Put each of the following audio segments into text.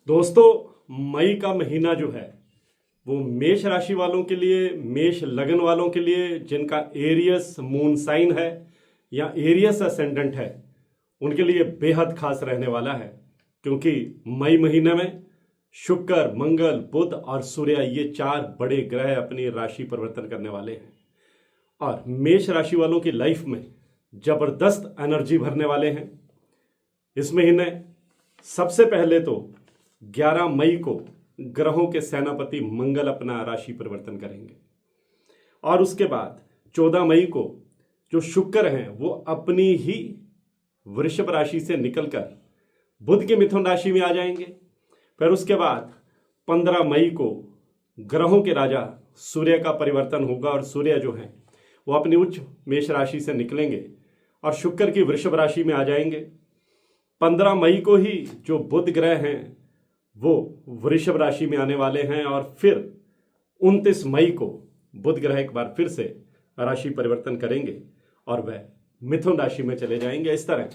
दोस्तों, मई का महीना जो है वो मेष राशि वालों के लिए, मेष लगन वालों के लिए, जिनका एरियस मून साइन है या एरियस असेंडेंट है, उनके लिए बेहद खास रहने वाला है। क्योंकि मई महीने में शुक्र, मंगल, बुध और सूर्य, ये चार बड़े ग्रह अपनी राशि परिवर्तन करने वाले हैं और मेष राशि वालों की लाइफ में जबरदस्त एनर्जी भरने वाले हैं। इस महीने सबसे पहले तो 11 मई को ग्रहों के सेनापति मंगल अपना राशि परिवर्तन करेंगे और उसके बाद 14 मई को जो शुक्र हैं वो अपनी ही वृषभ राशि से निकलकर बुध के मिथुन राशि में आ जाएंगे। फिर उसके बाद 15 मई को ग्रहों के राजा सूर्य का परिवर्तन होगा और सूर्य जो है वो अपनी उच्च मेष राशि से निकलेंगे और शुक्र की वृषभ राशि में आ जाएंगे। 15 मई को ही जो बुध ग्रह हैं वो वृषभ राशि में आने वाले हैं और फिर 29 मई को बुध ग्रह एक बार फिर से राशि परिवर्तन करेंगे और वह मिथुन राशि में चले जाएंगे। इस तरह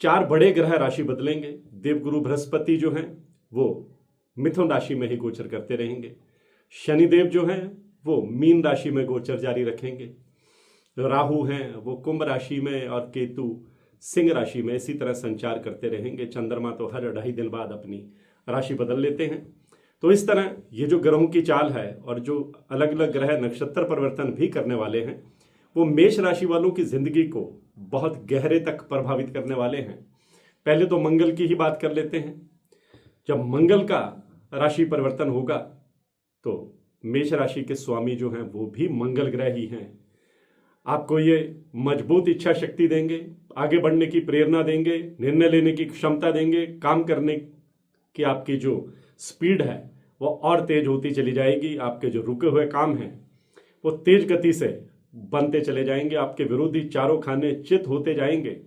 चार बड़े ग्रह राशि बदलेंगे। देवगुरु बृहस्पति जो हैं वो मिथुन राशि में ही गोचर करते रहेंगे। शनिदेव जो हैं वो मीन राशि में गोचर जारी रखेंगे। राहु हैं वो कुंभ राशि में और केतु सिंह राशि में इसी तरह संचार करते रहेंगे। चंद्रमा तो हर 2.5 दिन बाद अपनी राशि बदल लेते हैं। तो इस तरह ये जो ग्रहों की चाल है और जो अलग अलग ग्रह नक्षत्र परिवर्तन भी करने वाले हैं वो मेष राशि वालों की जिंदगी को बहुत गहरे तक प्रभावित करने वाले हैं। पहले तो मंगल की ही बात कर लेते हैं। जब मंगल का राशि परिवर्तन होगा तो मेष राशि के स्वामी जो हैं वो भी मंगल ग्रह ही हैं। आपको ये मजबूत इच्छा शक्ति देंगे, आगे बढ़ने की प्रेरणा देंगे, निर्णय लेने की क्षमता देंगे, काम करने की आपकी जो स्पीड है वो और तेज होती चली जाएगी। आपके जो रुके हुए काम हैं वो तेज गति से बनते चले जाएंगे। आपके विरोधी चारों खाने चित होते जाएंगे।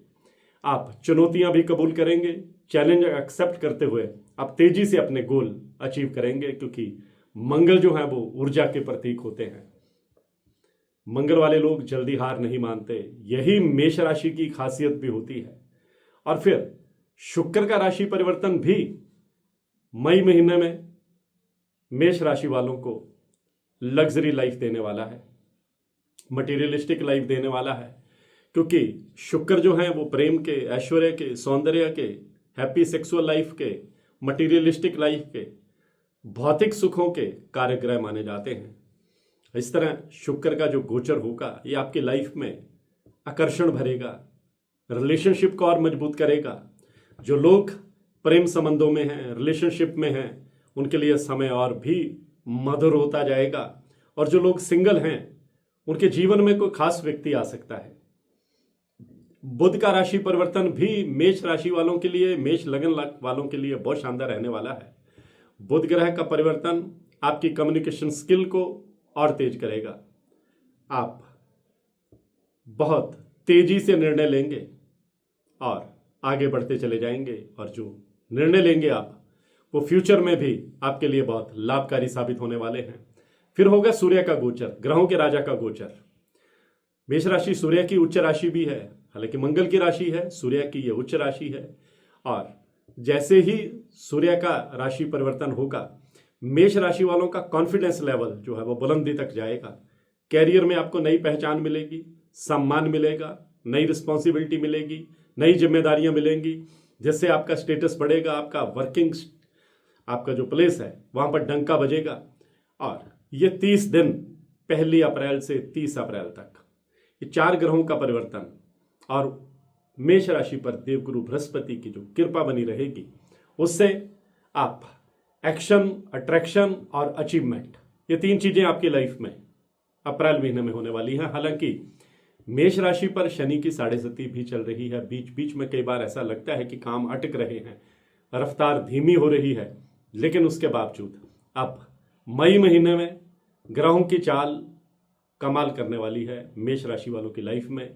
आप चुनौतियां भी कबूल करेंगे। चैलेंज एक्सेप्ट करते हुए आप तेजी से अपने गोल अचीव करेंगे, क्योंकि मंगल जो है वो ऊर्जा के प्रतीक होते हैं। मंगल वाले लोग जल्दी हार नहीं मानते, यही मेष राशि की खासियत भी होती है। और फिर शुक्र का राशि परिवर्तन भी मई महीने में मेष राशि वालों को लग्जरी लाइफ देने वाला है, मटेरियलिस्टिक लाइफ देने वाला है। क्योंकि शुक्र जो है वो प्रेम के, ऐश्वर्य के, सौंदर्य के, हैप्पी सेक्सुअल लाइफ के, मटेरियलिस्टिक लाइफ के, भौतिक सुखों के कार्यग्रह माने जाते हैं। इस तरह शुक्र का जो गोचर होगा ये आपकी लाइफ में आकर्षण भरेगा, रिलेशनशिप को और मजबूत करेगा। जो लोग प्रेम संबंधों में हैं, रिलेशनशिप में हैं, उनके लिए समय और भी मधुर होता जाएगा। और जो लोग सिंगल हैं उनके जीवन में कोई खास व्यक्ति आ सकता है। बुध का राशि परिवर्तन भी मेष राशि वालों के लिए, मेष लगन वालों के लिए बहुत शानदार रहने वाला है। बुध ग्रह का परिवर्तन आपकी कम्युनिकेशन स्किल को और तेज करेगा। आप बहुत तेजी से निर्णय लेंगे और आगे बढ़ते चले जाएंगे और जो निर्णय लेंगे आप वो फ्यूचर में भी आपके लिए बहुत लाभकारी साबित होने वाले हैं। फिर होगा सूर्य का गोचर, ग्रहों के राजा का गोचर। मेष राशि सूर्य की उच्च राशि भी है, हालांकि मंगल की राशि है, सूर्य की ये उच्च राशि है। और जैसे ही सूर्य का राशि परिवर्तन होगा मेष राशि वालों का कॉन्फिडेंस लेवल जो है वो बुलंदी तक जाएगा। कैरियर में आपको नई पहचान मिलेगी, सम्मान मिलेगा, नई रिस्पॉन्सिबिलिटी मिलेगी, नई जिम्मेदारियां मिलेंगी, जिससे आपका स्टेटस बढ़ेगा, आपका वर्किंग, आपका जो प्लेस है वहां पर डंका बजेगा। और ये 30 दिन 1 अप्रैल से 30 अप्रैल तक ये 4 ग्रहों का परिवर्तन और मेष राशि पर देवगुरु बृहस्पति की जो कृपा बनी रहेगी उससे आप एक्शन, अट्रैक्शन और अचीवमेंट, ये 3 चीजें आपकी लाइफ में अप्रैल महीने में होने वाली हैं। हालांकि मेष राशि पर शनि की 7.5 भी चल रही है। बीच बीच में कई बार ऐसा लगता है कि काम अटक रहे हैं, रफ्तार धीमी हो रही है, लेकिन उसके बावजूद अब मई महीने में ग्रहों की चाल कमाल करने वाली है मेष राशि वालों की लाइफ में।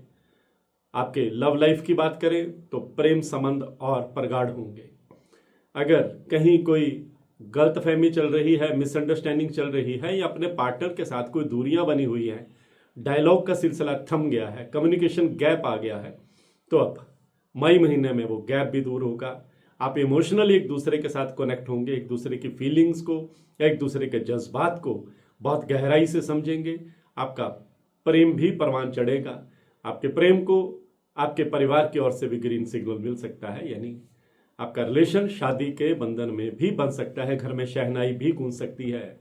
आपके लव लाइफ की बात करें तो प्रेम संबंध और प्रगाढ़ होंगे। अगर कहीं कोई गलतफहमी चल रही है, मिसअंडरस्टैंडिंग चल रही है या अपने पार्टनर के साथ कोई दूरियां बनी हुई हैं, डायलॉग का सिलसिला थम गया है, कम्युनिकेशन गैप आ गया है, तो अब मई महीने में वो गैप भी दूर होगा। आप इमोशनली एक दूसरे के साथ कनेक्ट होंगे, एक दूसरे की फीलिंग्स को, एक दूसरे के जज्बात को बहुत गहराई से समझेंगे। आपका प्रेम भी परवान चढ़ेगा। आपके प्रेम को आपके परिवार की ओर से भी ग्रीन सिग्नल मिल सकता है, यानी आपका रिलेशन शादी के बंधन में भी बन सकता है, घर में शहनाई भी गूंज सकती है।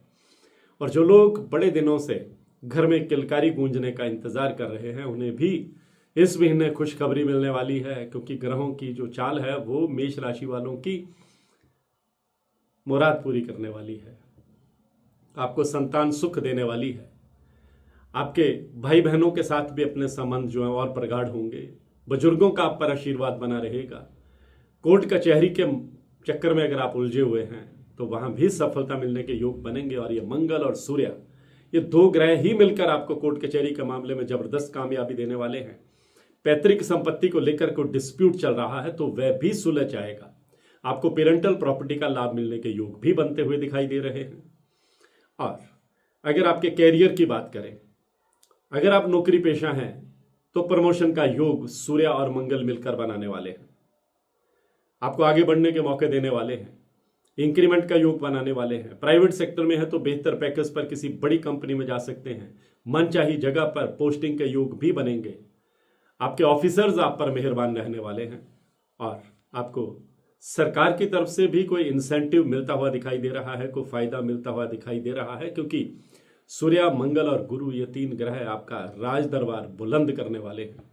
और जो लोग बड़े दिनों से घर में किलकारी गूंजने का इंतजार कर रहे हैं, उन्हें भी इस महीने खुशखबरी मिलने वाली है, क्योंकि ग्रहों की जो चाल है वो मेष राशि वालों की मुराद पूरी करने वाली है, आपको संतान सुख देने वाली है। आपके भाई बहनों के साथ भी अपने संबंध जो है और प्रगाढ़ होंगे। बुजुर्गों का आप पर आशीर्वाद बना रहेगा। कोर्ट कचहरी के चक्कर में अगर आप उलझे हुए हैं तो वहां भी सफलता मिलने के योग बनेंगे। और ये मंगल और सूर्य, ये दो ग्रह ही मिलकर आपको कोर्ट कचहरी के मामले में जबरदस्त कामयाबी देने वाले हैं। पैतृक संपत्ति को लेकर कोई डिस्प्यूट चल रहा है तो वह भी सुलझ जाएगा। आपको पेरेंटल प्रॉपर्टी का लाभ मिलने के योग भी बनते हुए दिखाई दे रहे हैं। और अगर आपके कैरियर की बात करें, अगर आप नौकरी पेशा हैं तो प्रमोशन का योग सूर्य और मंगल मिलकर बनाने वाले हैं। आपको आगे बढ़ने के मौके देने वाले हैं। इंक्रीमेंट का योग बनाने वाले हैं। प्राइवेट सेक्टर में है तो बेहतर पैकेज पर किसी बड़ी कंपनी में जा सकते हैं। मनचाही जगह पर पोस्टिंग के योग भी बनेंगे। आपके ऑफिसर्स आप पर मेहरबान रहने वाले हैं। और आपको सरकार की तरफ से भी कोई इंसेंटिव मिलता हुआ दिखाई दे रहा है, कोई फायदा मिलता हुआ दिखाई दे रहा है, क्योंकि सूर्य, मंगल और गुरु, ये तीन ग्रह आपका राज दरबार बुलंद करने वाले हैं।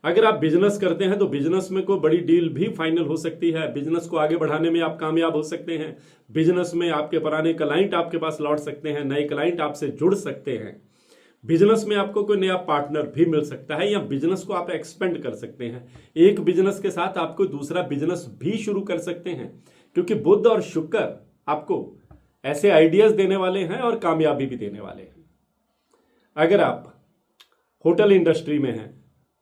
अगर आप बिजनेस करते हैं तो बिजनेस में कोई बड़ी डील भी फाइनल हो सकती है। बिजनेस को आगे बढ़ाने में आप कामयाब हो सकते हैं। बिजनेस में आपके पुराने क्लाइंट आपके पास लौट सकते हैं, नए क्लाइंट आपसे जुड़ सकते हैं। बिजनेस में आपको कोई नया पार्टनर भी मिल सकता है, या बिजनेस को आप एक्सपेंड कर सकते हैं। एक बिजनेस के साथ आपको दूसरा बिजनेस भी शुरू कर सकते हैं, क्योंकि बुध और शुक्र आपको ऐसे आइडियाज देने वाले हैं और कामयाबी भी देने वाले हैं। अगर आप होटल इंडस्ट्री में हैं,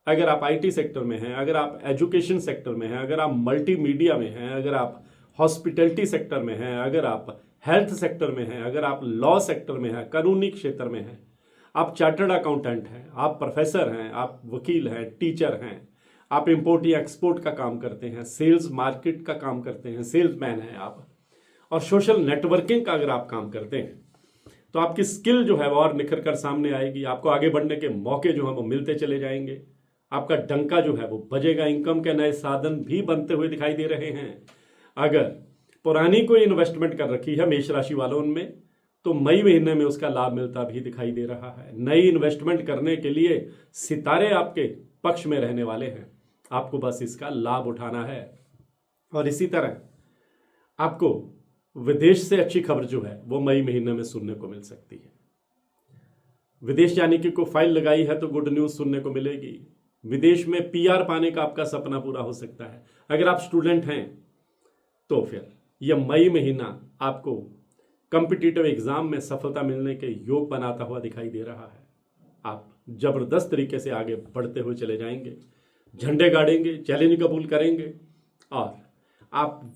अगर आप आईटी सेक्टर में हैं, अगर आप एजुकेशन सेक्टर में हैं, अगर आप मल्टीमीडिया में हैं, अगर आप हॉस्पिटैलिटी सेक्टर में हैं, अगर आप हेल्थ सेक्टर में हैं, अगर आप लॉ सेक्टर में हैं, कानूनी क्षेत्र में हैं, आप चार्टर्ड अकाउंटेंट हैं, आप प्रोफेसर हैं, आप वकील हैं, टीचर हैं, आप इंपोर्ट या एक्सपोर्ट का काम करते हैं, सेल्स मार्केट का काम करते हैं, सेल्समैन हैं आप, और सोशल नेटवर्किंग का अगर आप काम करते हैं तो आपकी स्किल जो है वो और निखर कर सामने आएगी। आपको आगे बढ़ने के मौके जो है वो मिलते चले जाएंगे। आपका डंका जो है वो बजेगा। इनकम के नए साधन भी बनते हुए दिखाई दे रहे हैं। अगर पुरानी कोई इन्वेस्टमेंट कर रखी है मेष राशि वालों में तो मई महीने में उसका लाभ मिलता भी दिखाई दे रहा है। नई इन्वेस्टमेंट करने के लिए सितारे आपके पक्ष में रहने वाले हैं। आपको बस इसका लाभ उठाना है। और इसी तरह आपको विदेश से अच्छी खबर जो है वो मई महीने में सुनने को मिल सकती है। विदेश जाने की कोई फाइल लगाई है तो गुड न्यूज सुनने को मिलेगी। विदेश में पीआर पाने का आपका सपना पूरा हो सकता है। अगर आप स्टूडेंट हैं तो फिर यह मई महीना आपको कॉम्पिटिटिव एग्जाम में सफलता मिलने के योग बनाता हुआ दिखाई दे रहा है। आप जबरदस्त तरीके से आगे बढ़ते हुए चले जाएंगे, झंडे गाड़ेंगे, चैलेंज कबूल करेंगे और आप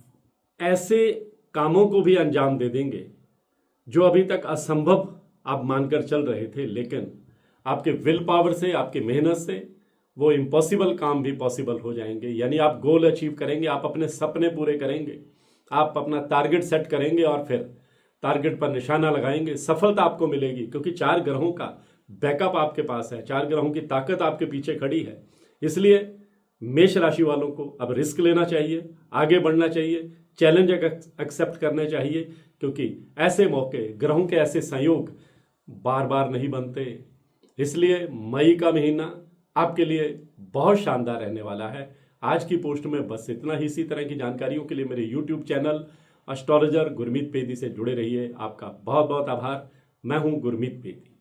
ऐसे कामों को भी अंजाम दे देंगे जो अभी तक असंभव आप मानकर चल रहे थे, लेकिन आपके विल पावर से, आपकी मेहनत से वो इम्पॉसिबल काम भी पॉसिबल हो जाएंगे। यानी आप गोल अचीव करेंगे, आप अपने सपने पूरे करेंगे, आप अपना टारगेट सेट करेंगे और फिर टारगेट पर निशाना लगाएंगे। सफलता आपको मिलेगी क्योंकि 4 ग्रहों का बैकअप आपके पास है, 4 ग्रहों की ताकत आपके पीछे खड़ी है। इसलिए मेष राशि वालों को अब रिस्क लेना चाहिए, आगे बढ़ना चाहिए, चैलेंज एक्सेप्ट करने चाहिए, क्योंकि ऐसे मौके, ग्रहों के ऐसे संयोग बार बार नहीं बनते। इसलिए मई का महीना आपके लिए बहुत शानदार रहने वाला है। आज की पोस्ट में बस इतना ही। इसी तरह की जानकारियों के लिए मेरे यूट्यूब चैनल एस्ट्रोलॉजर गुरमीत पेदी से जुड़े रहिए। आपका बहुत बहुत आभार। मैं हूं गुरमीत पेदी।